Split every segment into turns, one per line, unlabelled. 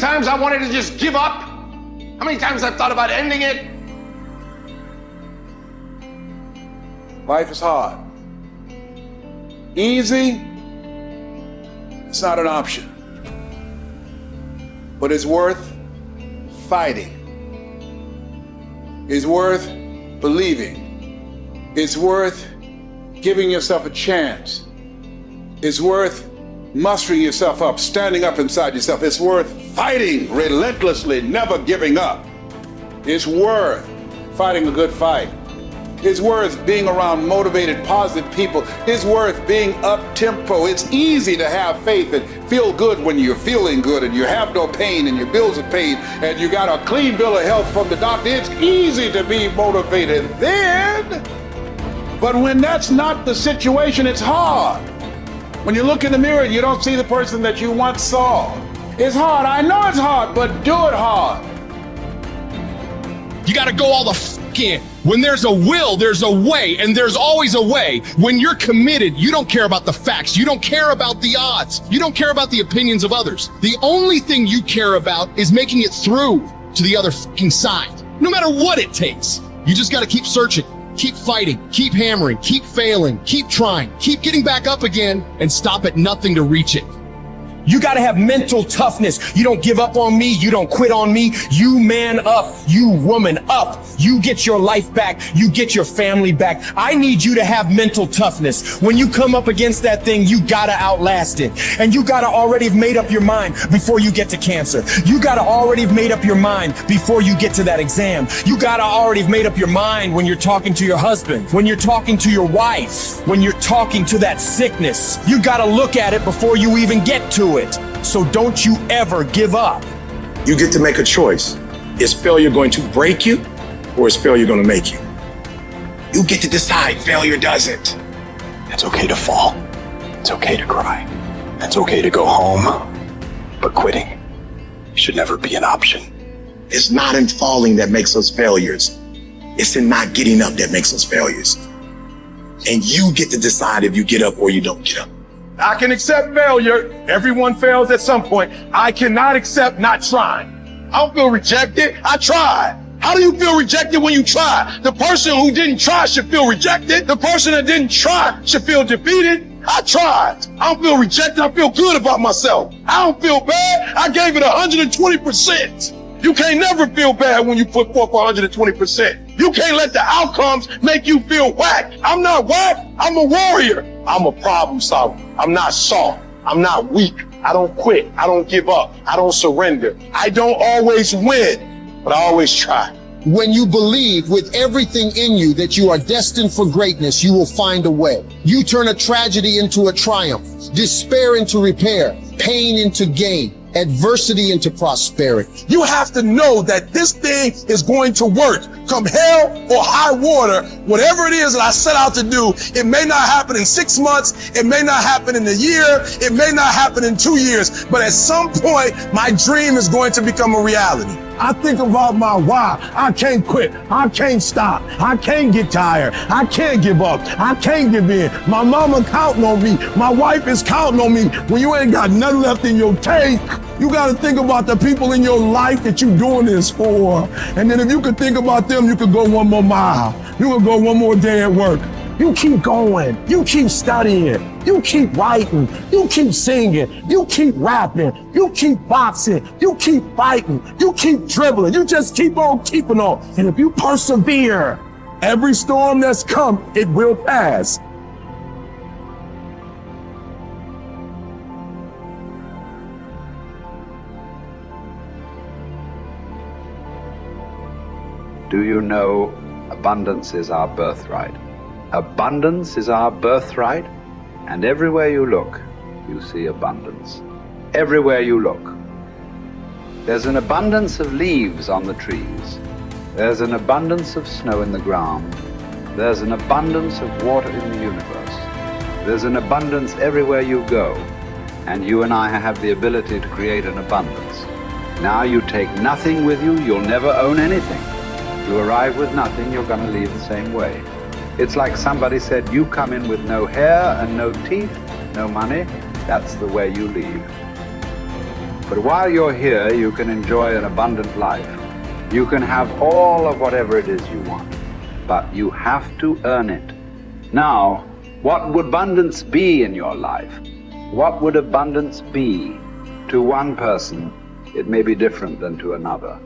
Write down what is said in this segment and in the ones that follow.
times I wanted to just give up? How many times I've thought about ending it?
Life is hard. Easy, it's not an option. But it's worth fighting. It's worth believing. It's worth giving yourself a chance. It's worth mustering yourself up, standing up inside yourself. It's worth fighting relentlessly, never giving up. It's worth fighting a good fight. It's worth being around motivated, positive people. It's worth being up-tempo. It's easy to have faith and feel good when you're feeling good and you have no pain and your bills are paid and you got a clean bill of health from the doctor. It's easy to be motivated then. But when that's not the situation, it's hard. When you look in the mirror and you don't see the person that you once saw. It's hard. I know it's hard, but do it hard.
You got to go all the f in. When there's a will, there's a way, and there's always a way. When you're committed, you don't care about the facts. You don't care about the odds. You don't care about the opinions of others. The only thing you care about is making it through to the other f***ing side. No matter what it takes. You just got to keep searching, keep fighting, keep hammering, keep failing, keep trying, keep getting back up again, and stop at nothing to reach it. You gotta have mental toughness. You don't give up on me. You don't quit on me. You man up. You woman up. You get your life back. You get your family back. I need you to have mental toughness. When you come up against that thing, you gotta outlast it. And you gotta already have made up your mind before you get to cancer. You gotta already have made up your mind before you get to that exam. You gotta already have made up your mind when you're talking to your husband, when you're talking to your wife, when you're talking to that sickness. You gotta look at it before you even get to it. So don't you ever give up.
You get to make a choice. Is failure going to break you, or is failure going to make you? You get to decide. Failure doesn't. It's okay to fall. It's okay to cry. It's okay to go home. But quitting should never be an option. It's not in falling that makes us failures. It's in not getting up that makes us failures. And you get to decide if you get up or you don't get up.
I can accept failure. Everyone fails at some point. I cannot accept not trying. I don't feel rejected. I tried. How do you feel rejected when you try? The person who didn't try should feel rejected. The person that didn't try should feel defeated. I tried. I don't feel rejected. I feel good about myself. I don't feel bad. I gave it 120%. You can't never feel bad when you put forth 120%. You can't let the outcomes make you feel whack. I'm not whack. I'm a warrior. I'm a problem solver. I'm not soft. I'm not weak. I don't quit. I don't give up. I don't surrender. I don't always win, but I always try.
When you believe with everything in you that you are destined for greatness, you will find a way. You turn a tragedy into a triumph, despair into repair, pain into gain, adversity into prosperity.
You have to know that this thing is going to work. Come hell or high water, whatever it is that I set out to do, it may not happen in 6 months, it may not happen in a year, it may not happen in 2 years, but at some point, my dream is going to become a reality.
I think about my why. I can't quit. I can't stop. I can't get tired. I can't give up. I can't give in. My mama counting on me. My wife is counting on me. When you ain't got nothing left in your tank, you got to think about the people in your life that you're doing this for. And then if you could think about them, you could go one more mile. You could go one more day at work. You keep going. You keep studying. You keep writing. You keep singing. You keep rapping. You keep boxing. You keep fighting. You keep dribbling. You just keep on keeping on. And if you persevere, every storm that's come, it will pass.
Do you know abundance is our birthright? Abundance is our birthright, and everywhere you look, you see abundance. Everywhere you look. There's an abundance of leaves on the trees. There's an abundance of snow in the ground. There's an abundance of water in the universe. There's an abundance everywhere you go, and you and I have the ability to create an abundance. Now you take nothing with you, you'll never own anything. You arrive with nothing, you're going to leave the same way. It's like somebody said, you come in with no hair and no teeth, no money, that's the way you leave. But while you're here, you can enjoy an abundant life. You can have all of whatever it is you want, but you have to earn it. Now, what would abundance be in your life? What would abundance be? To one person, it may be different than to another.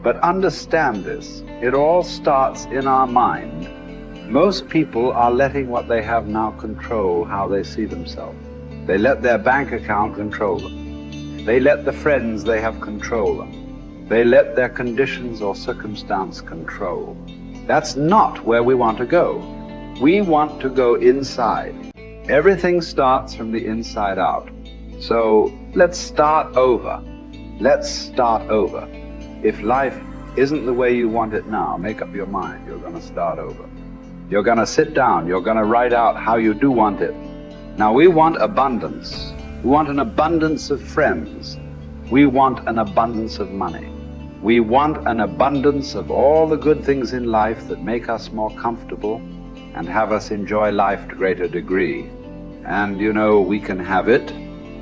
But understand this, it all starts in our mind. Most people are letting what they have now control how they see themselves. They let their bank account control them. They let the friends they have control them. They let their conditions or circumstance control. That's not where we want to go. We want to go inside. Everything starts from the inside out. So let's start over. Let's start over. If life isn't the way you want it now, make up your mind, you're going to start over. You're going to sit down, you're going to write out how you do want it. Now we want abundance. We want an abundance of friends. We want an abundance of money. We want an abundance of all the good things in life that make us more comfortable and have us enjoy life to a greater degree. And you know, we can have it,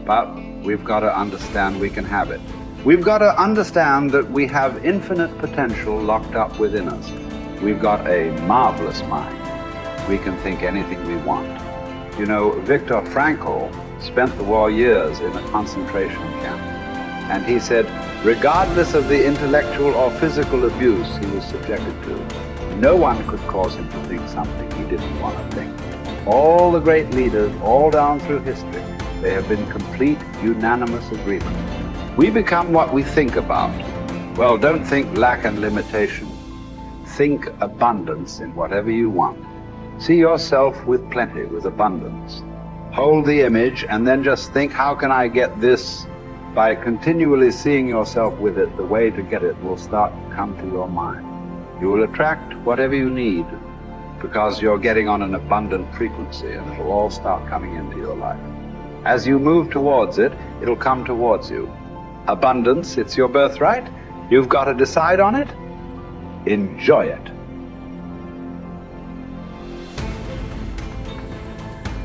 but we've got to understand we can have it. We've got to understand that we have infinite potential locked up within us. We've got a marvelous mind. We can think anything we want. You know, Viktor Frankl spent the war years in a concentration camp. And he said, regardless of the intellectual or physical abuse he was subjected to, no one could cause him to think something he didn't want to think. All the great leaders, all down through history, they have been complete, unanimous agreement. We become what we think about. Well, don't think lack and limitation. Think abundance in whatever you want. See yourself with plenty, with abundance. Hold the image and then just think, how can I get this? By continually seeing yourself with it, the way to get it will start to come to your mind. You will attract whatever you need because you're getting on an abundant frequency and it'll all start coming into your life. As you move towards it, it'll come towards you. Abundance, it's your birthright. You've got to decide on it. Enjoy it.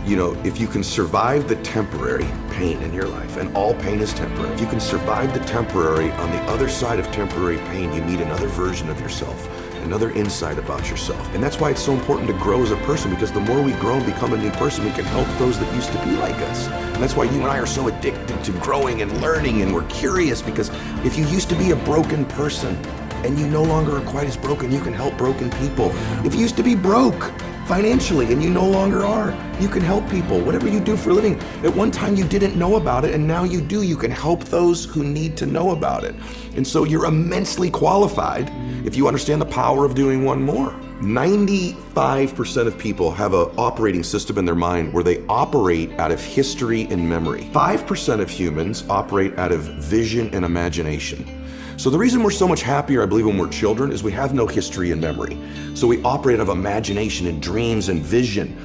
You know, if you can survive the temporary pain in your life, and all pain is temporary, if you can survive the temporary, on the other side of temporary pain, you meet another version of yourself, another insight about yourself. And that's why it's so important to grow as a person, because the more we grow and become a new person, we can help those that used to be like us. And that's why you and I are so addicted to growing and learning, and we're curious, because if you used to be a broken person and you no longer are quite as broken, you can help broken people. If you used to be broke financially and you no longer are, you can help people. Whatever you do for a living, at one time you didn't know about it and now you do. You can help those who need to know about it. And so you're immensely qualified if you understand the power of doing one more. 95% of people have an operating system in their mind where they operate out of history and memory. 5% of humans operate out of vision and imagination. So the reason we're so much happier, I believe, when we're children is we have no history and memory. So we operate out of imagination and dreams and vision.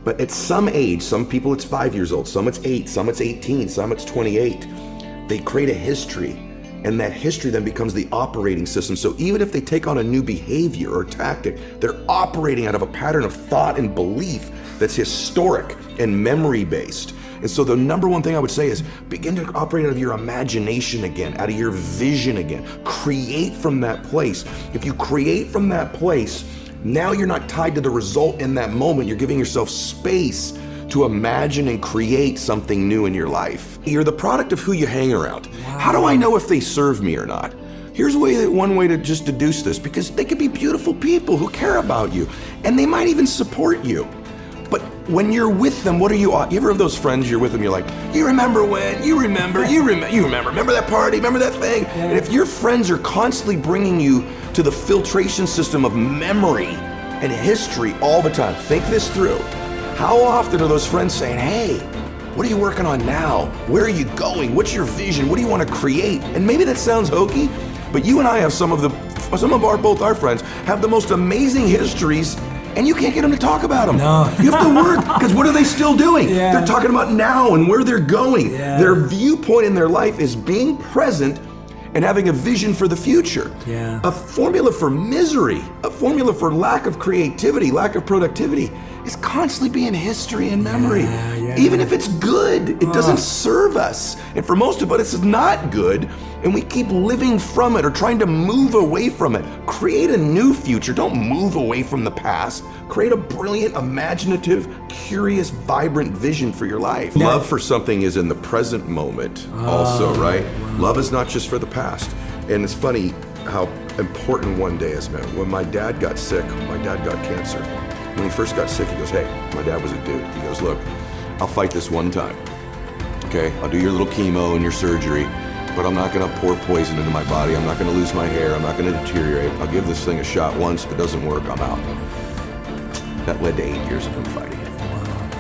But at some age, some people it's 5 years old, some it's 8, some it's 18, some it's 28, they create a history. And that history then becomes the operating system. So even if they take on a new behavior or tactic, they're operating out of a pattern of thought and belief that's historic and memory-based. And so the number one thing I would say is begin to operate out of your imagination again, out of your vision again. Create from that place. If you create from that place, now you're not tied to the result in that moment. You're giving yourself space to imagine and create something new in your life. You're the product of who you hang around. Wow. How do I know if they serve me or not? Here's one way to just deduce this, because they could be beautiful people who care about you, and they might even support you. But when you're with them, what are you ever have those friends you're with them, you're like, you remember when, you remember that party, remember that thing? Yeah. And if your friends are constantly bringing you to the filtration system of memory and history all the time, think this through. How often are those friends saying, hey, what are you working on now? Where are you going? What's your vision? What do you want to create? And maybe that sounds hokey, but you and I have both our friends have the most amazing histories, and you can't get them to talk about them. No. You have to work, because what are they still doing? Yeah. They're talking about now and where they're going. Yeah. Their viewpoint in their life is being present and having a vision for the future.
Yeah.
A formula for misery, a formula for lack of creativity, lack of productivity is constantly being history and memory. Even if it's good, it doesn't serve us. And for most of us, it's not good. And we keep living from it or trying to move away from it. Create a new future. Don't move away from the past. Create a brilliant, imaginative, curious, vibrant vision for your life. Love for something is in the present moment also, right? Love is not just for the past. And it's funny how important one day is, man. When my dad got sick, my dad got cancer. When he first got sick, he goes, hey, my dad was a dude. He goes, look, I'll fight this one time. Okay, I'll do your little chemo and your surgery, but I'm not gonna pour poison into my body. I'm not gonna lose my hair. I'm not gonna deteriorate. I'll give this thing a shot once. If it doesn't work, I'm out. That led to 8 years of him fighting it.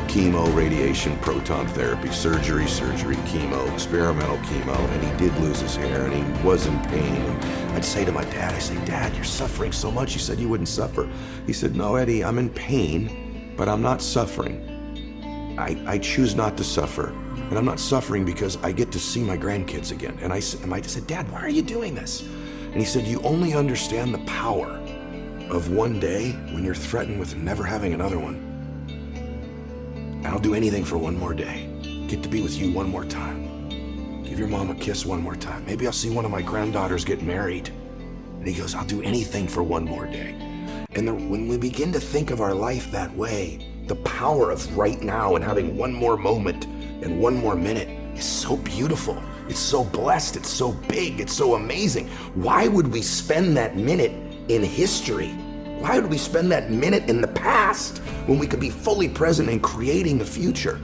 Chemo, radiation, proton therapy, surgery, chemo, experimental chemo, and he did lose his hair and he was in pain. And I'd say to my dad, I say, Dad, you're suffering so much. You said you wouldn't suffer. He said, no, Eddie, I'm in pain, but I'm not suffering. I choose not to suffer. And I'm not suffering because I get to see my grandkids again. And I said, Dad, why are you doing this? And he said, you only understand the power of one day when you're threatened with never having another one. And I'll do anything for one more day. Get to be with you one more time. Give your mom a kiss one more time. Maybe I'll see one of my granddaughters get married. And he goes, I'll do anything for one more day. And when we begin to think of our life that way, the power of right now and having one more moment and one more minute is so beautiful. It's so blessed. It's so big. It's so amazing. Why would we spend that minute in history? Why would we spend that minute in the past when we could be fully present and creating the future?